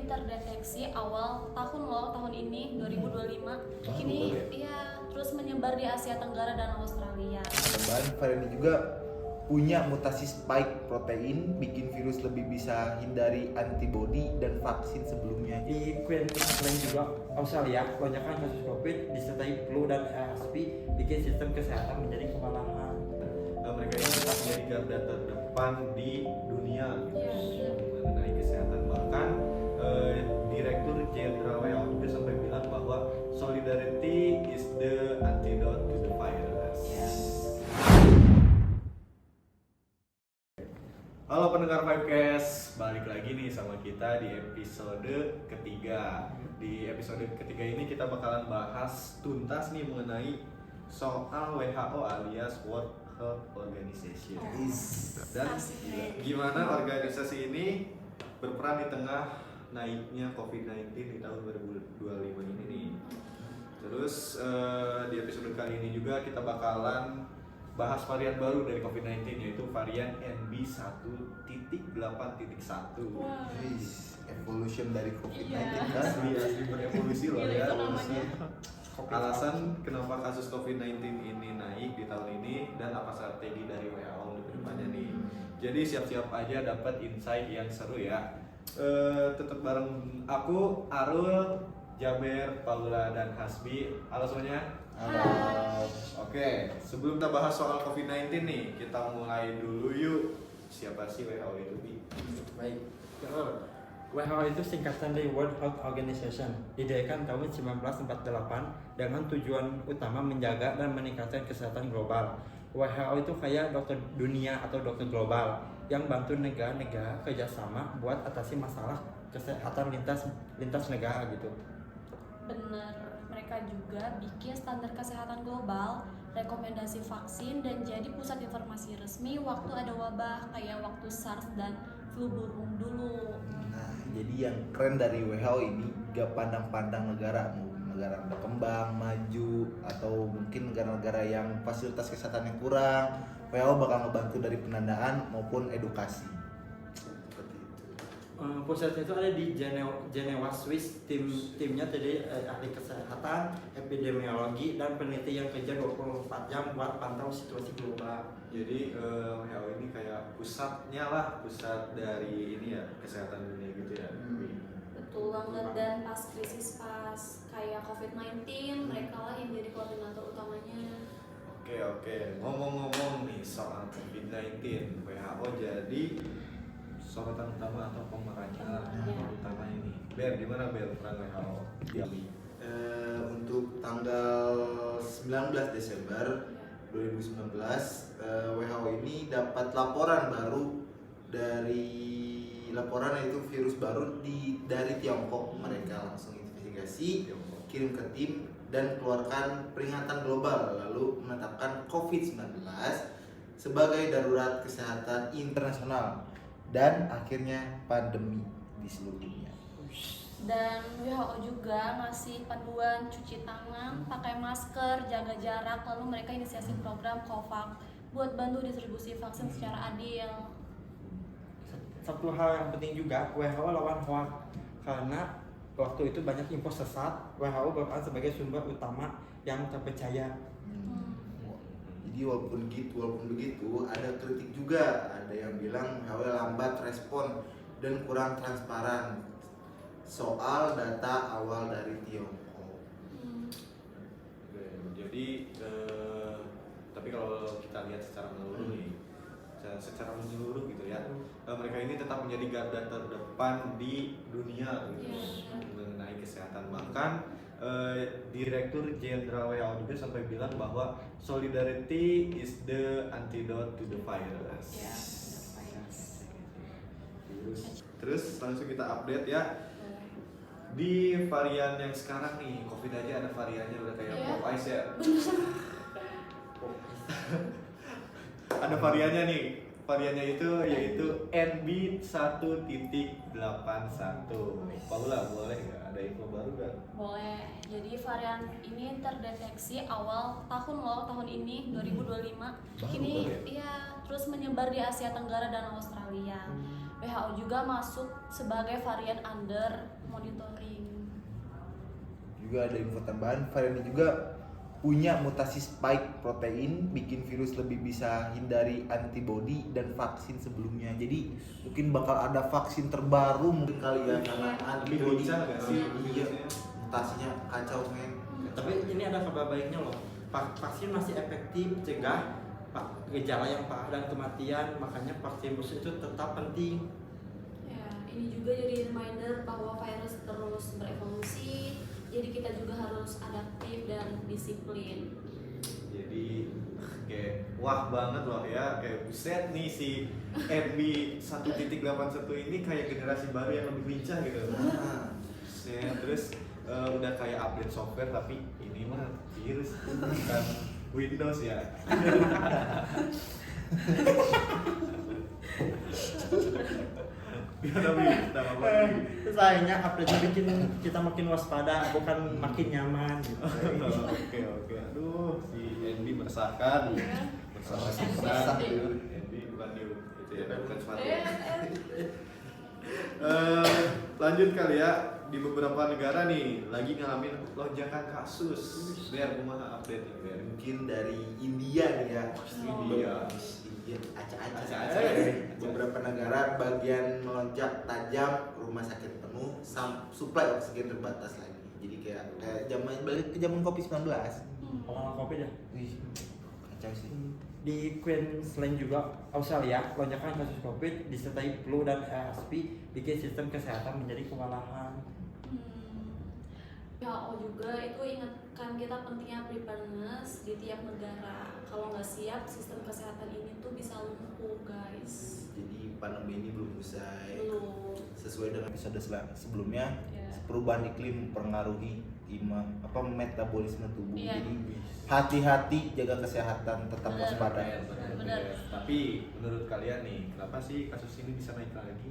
terdeteksi awal tahun ini 2025. Ini ya terus menyebar di Asia Tenggara dan Australia. Tambahan varian ini juga punya mutasi spike protein, bikin virus lebih bisa hindari antibodi dan vaksin sebelumnya. Di Queensland juga Australia, lonjakan kasus COVID disertai flu dan RSV bikin sistem kesehatan menjadi kewalahan. Mereka ini tetap menjadi garda terdepan di dunia mengenai kesehatan. Bahkan Direktur Jenderal WHO juga sampai bilang bahwa solidarity is the antidote to the virus. Halo pendengar Vibecast, balik lagi nih sama kita di episode ketiga. Di episode ketiga ini kita bakalan bahas tuntas nih mengenai soal WHO alias World Health Organization. Dan gimana organisasi ini berperan di tengah naiknya COVID-19 di tahun 2025 ini nih. Terus di episode kali ini juga kita bakalan bahas varian baru dari COVID-19 yaitu varian NB1.8.1. Evolution dari COVID-19 kan? Asli berevolusi loh ya. Alasan kenapa kasus COVID-19 ini naik di tahun ini dan apa strategi dari WHO untuk kedepannya nih. Jadi siap-siap aja dapat insight yang seru ya. Tetap bareng aku, Arul, Jaber, Paula, dan Hasbi. Halo semuanya. Halo. Oke, sebelum kita bahas soal COVID-19 nih, kita mulai dulu yuk. Siapa sih WHO itu, Bi? Baik, WHO itu singkatan dari World Health Organization, didirikan tahun 1948 dengan tujuan utama menjaga dan meningkatkan kesehatan global. WHO itu kayak dokter dunia atau dokter global yang bantu negara-negara kerjasama buat atasi masalah kesehatan lintas negara gitu. Bener, mereka juga bikin standar kesehatan global, rekomendasi vaksin, dan jadi pusat informasi resmi waktu ada wabah kayak waktu SARS dan flu burung dulu. Nah, jadi yang keren dari WHO ini gak pandang-pandang negara, mau negara berkembang, maju, atau mungkin negara-negara yang fasilitas kesehatan yang kurang. WHO bakal ngebantu dari penandaan maupun edukasi. Seperti itu. Pusatnya itu ada di Jenewa, Swiss. Timnya tadi ahli kesehatan, epidemiologi, dan peneliti yang kerja 24 jam buat pantau situasi global. Jadi WHO ini kayak pusatnya lah, pusat dari ini ya kesehatan dunia gitu ya. Betul banget, dan pas krisis kayak COVID-19, mereka lah yang jadi koordinator utamanya. Oke. Ngomong-ngomong nih soal COVID-19, WHO jadi sorotan utama atau pemerannya utama ini. Ber, gimana Ber peran WHO di Untuk tanggal 19 Desember 2019, WHO ini dapat laporan baru yaitu virus baru dari Tiongkok. Mereka langsung investigasi, kirim ke tim dan keluarkan peringatan global, lalu menetapkan COVID-19 sebagai darurat kesehatan internasional dan akhirnya pandemi di seluruh dunia. Dan WHO juga ngasih panduan cuci tangan, pakai masker, jaga jarak, lalu mereka inisiasi program COVAX buat bantu distribusi vaksin secara adil. Satu hal yang penting juga, WHO lawan hoax karena waktu itu banyak info sesat. WHO berperan sebagai sumber utama yang terpercaya. Jadi walaupun begitu ada kritik juga, ada yang bilang WHO lambat respon dan kurang transparan soal data awal dari Tiongkok. Jadi tapi kalau kita lihat secara menyeluruh gitu ya, mereka ini tetap menjadi garda terdepan di dunia gitu, mengenai kesehatan. Bahkan Direktur Jenderal WHO juga sampai bilang bahwa solidarity is the antidote to the virus. Terus langsung kita update ya. Di varian yang sekarang nih, COVID aja ada variannya udah kayak pop ice ya. Ada variannya nih. Variannya itu yaitu NB1.81. Paula, boleh nggak ada info baru nggak? Boleh. Jadi varian ini terdeteksi awal tahun ini 2025. Ini ya terus menyebar di Asia Tenggara dan Australia. WHO juga masuk sebagai varian under monitoring. Juga ada info tambahan, varian ini juga punya mutasi spike protein, bikin virus lebih bisa hindari antibodi dan vaksin sebelumnya. Jadi mungkin bakal ada vaksin terbaru mungkin kali ya, karena Lebih antibodi. lincah nggak sih Iya, virusnya? mutasinya kacau men. Tapi ini ada kabar baiknya loh. Vaksin masih efektif cegah gejala yang parah dan kematian, makanya vaksin booster itu tetap penting. Ya, ini juga jadi reminder bahwa virus terus berevolusi, jadi kita juga harus adaptif dan disiplin. Jadi kayak wah banget loh ya, kayak buset nih si MB 1.81 ini kayak generasi baru yang lebih lincah gitu. Nah, Ya, terus udah kayak update software tapi ini mah virus bukan Windows ya. Gimana Bi? Nama apa Bi? Sayangnya update bikin kita makin waspada, bukan makin nyaman gitu. Oke. Aduh, si Andy meresahkan. Bersama kita. Andy bukan new gitu ya, bukan sepatu. Lanjut kali ya, di beberapa negara nih lagi ngalamin lonjakan kasus. Biar kumaha update nih, biar. mungkin dari India nih ya. India. India, acak-acak. Acak-acak. Beberapa negara bagian melonjak tajam, rumah sakit penuh, suplai oksigen terbatas lagi. Jadi kayak zaman balik ke zaman Covid-19. Orang Covid ya. Wih, kacau sih. Di Queensland juga Australia, lonjakan kasus Covid disertai flu dan RSV bikin sistem kesehatan menjadi kewalahan. WHO juga itu ingatkan kita pentingnya preparedness di tiap negara. Kalau nggak siap, sistem kesehatan ini tuh bisa lumpuh, guys. Jadi pandemi ini belum usai. Belum. Sesuai dengan episode sebelumnya, Ya. perubahan iklim mempengaruhi metabolisme tubuh. Iya. Jadi hati-hati, jaga kesehatan, tetap Benar. waspada. Benar. Tapi menurut kalian nih, kenapa sih kasus ini bisa naik lagi?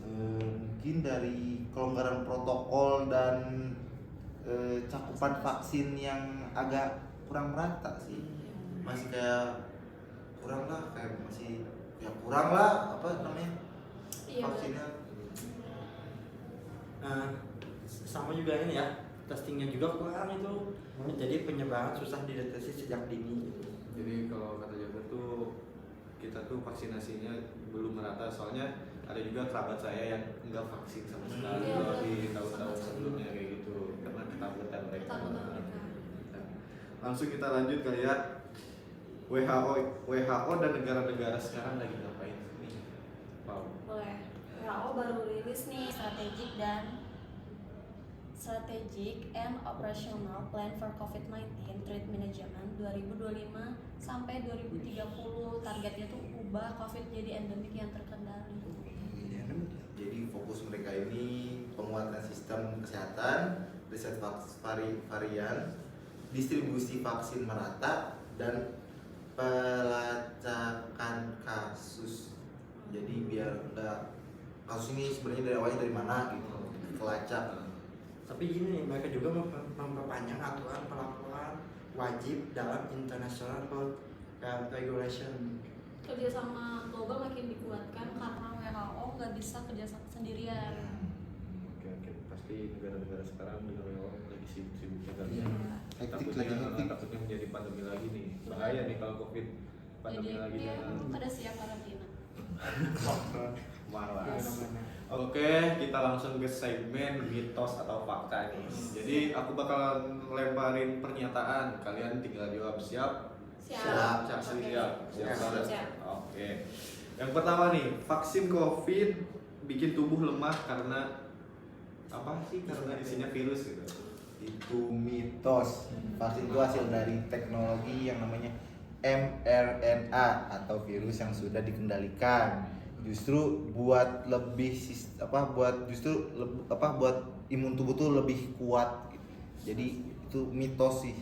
Mungkin dari kelonggaran protokol dan cakupan vaksin yang agak kurang merata sih. Masih kayak kurang lah, apa namanya Iya. vaksinnya. Sama juga ini ya, testingnya juga kurang itu, menjadi penyebaran susah dideteksi sejak dini. Jadi kalau kata Jabar tuh kita tuh vaksinasinya belum merata, soalnya ada juga kerabat saya yang enggak vaksin sama sekali Iya. kalau di tahun-tahun sebelumnya kayak gitu karena ketakutan mereka. Ketakutan mereka. Langsung kita lanjut kali ya. WHO dan negara-negara sekarang lagi ngapain nih? Wow. Boleh. WHO baru rilis nih Strategic and Operational Plan for COVID-19 Threat Management 2025 sampai 2030. Targetnya tuh ubah COVID jadi endemik yang terkendali. Jadi fokus mereka ini penguatan sistem kesehatan, riset varian, distribusi vaksin merata, dan pelacakan kasus. Jadi biar enggak kasus ini sebenarnya dari awalnya dari mana gitu, kelacak. Tapi gini, mereka juga memperpanjang aturan pelaporan wajib dalam international health regulation. Kerjasama global makin dikuatkan karena WHO nggak bisa kerjasama sendirian. Oke. Pasti negara-negara sekarang dengan WHO lagi sibuk-sibuknya kan. Iya. Hektik lagi, hektik. Takutnya menjadi pandemi lagi nih. Bahaya nih kalau COVID pandemi Jadi lagi. dia pada siap karantina. Malas. Oke, kita langsung ke segmen mitos atau fakta nih. Jadi aku bakal lemparin pernyataan, kalian tinggal jawab siap. Siap. Siap. Siap. Oke. Yang pertama nih, vaksin COVID bikin tubuh lemah karena apa sih? Karena isinya virus gitu. Itu mitos. Vaksin itu hasil dari teknologi yang namanya mRNA atau virus yang sudah dikendalikan. Justru buat buat imun tubuh tuh lebih kuat gitu. Jadi itu mitos sih.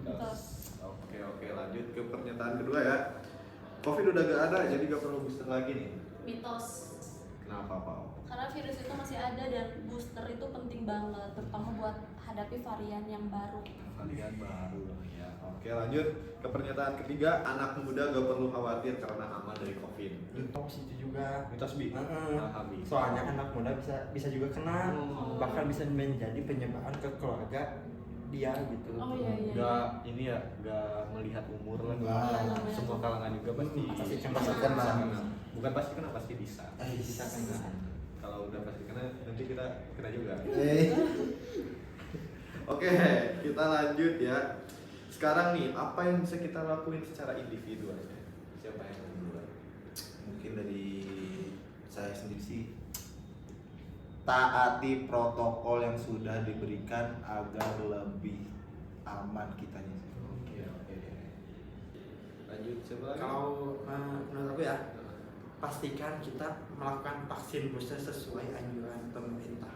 Mitos. Oke, lanjut ke pernyataan kedua ya. COVID udah gak ada, jadi gak perlu booster lagi nih. Mitos. Kenapa, Pak? Karena virus itu masih ada dan booster itu penting banget, terutama buat hadapi varian yang baru. Varian baru ya. Oke, lanjut ke pernyataan ketiga, anak muda gak perlu khawatir karena aman dari COVID. Mitos itu juga. Mitos bi. Habis. Soalnya anak muda bisa juga kena, Oh. bahkan bisa menjadi penyebaran ke keluarga dia gitu. Oh iya iya. Gak ini ya, gak melihat umur lah. Enggak. Semua kalangan juga pasti Pasti bisa kena. Bukan pasti kena, pasti bisa. Bisa kena. Kalau udah pasti kena, nanti kita kena juga. Eh, Oke, kita lanjut ya. Sekarang nih, apa yang bisa kita lakuin secara individu aja? Siapa yang mau duluan? mungkin dari saya sendiri sih, taati protokol yang sudah diberikan agar lebih aman kitanya sih. Oke, oke. Lanjut, siapa lagi? Kalau menurut aku ya, pastikan kita melakukan vaksin booster sesuai anjuran pemerintah.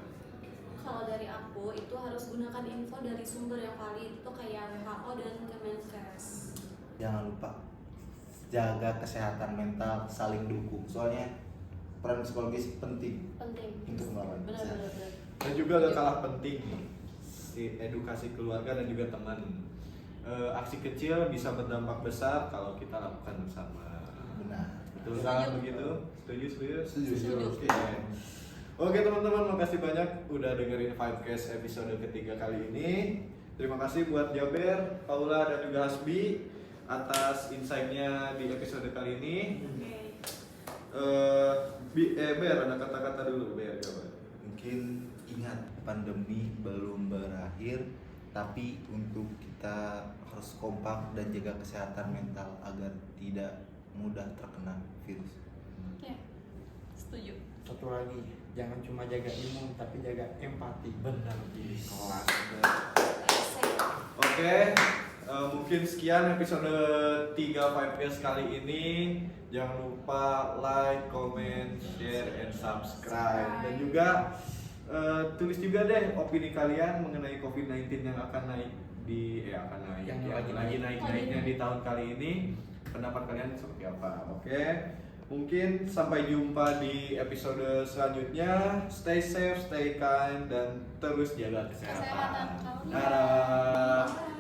Kalau dari aku itu harus gunakan info dari sumber yang valid, itu kayak WHO dan Kemenkes. Jangan lupa jaga kesehatan mental, saling dukung. Soalnya peran psikologis penting Penting. untuk melawan. Benar-benar. Dan juga gak kalah penting nih, si edukasi keluarga dan juga teman. Aksi kecil bisa berdampak besar kalau kita lakukan bersama. Benar. Betul kan begitu? Setuju? Setuju. Oke. Oke teman-teman, makasih banyak udah dengerin Vibecast episode ketiga kali ini. Terima kasih buat Jaber, Paula dan juga Hasbi atas insight-nya di episode kali ini. Oke. Ber, ada kata-kata dulu Ber, coba. Mungkin ingat pandemi belum berakhir, tapi untuk kita harus kompak dan jaga kesehatan mental agar tidak mudah terkena virus. Ya. Setuju. Satu lagi, jangan cuma jaga imun tapi jaga empati. Benar di Kelas. Oke, mungkin sekian episode 3 Vibecast kali ini. Jangan lupa like, comment, share, and subscribe. Dan juga tulis juga deh opini kalian mengenai COVID-19 yang akan naik Yang lagi naik-naiknya di tahun kali ini. Pendapat kalian seperti apa? Oke. Mungkin sampai jumpa di episode selanjutnya. Stay safe, stay kind, dan terus jaga kesehatan. Kesehatan kamu. Dadah. Bye.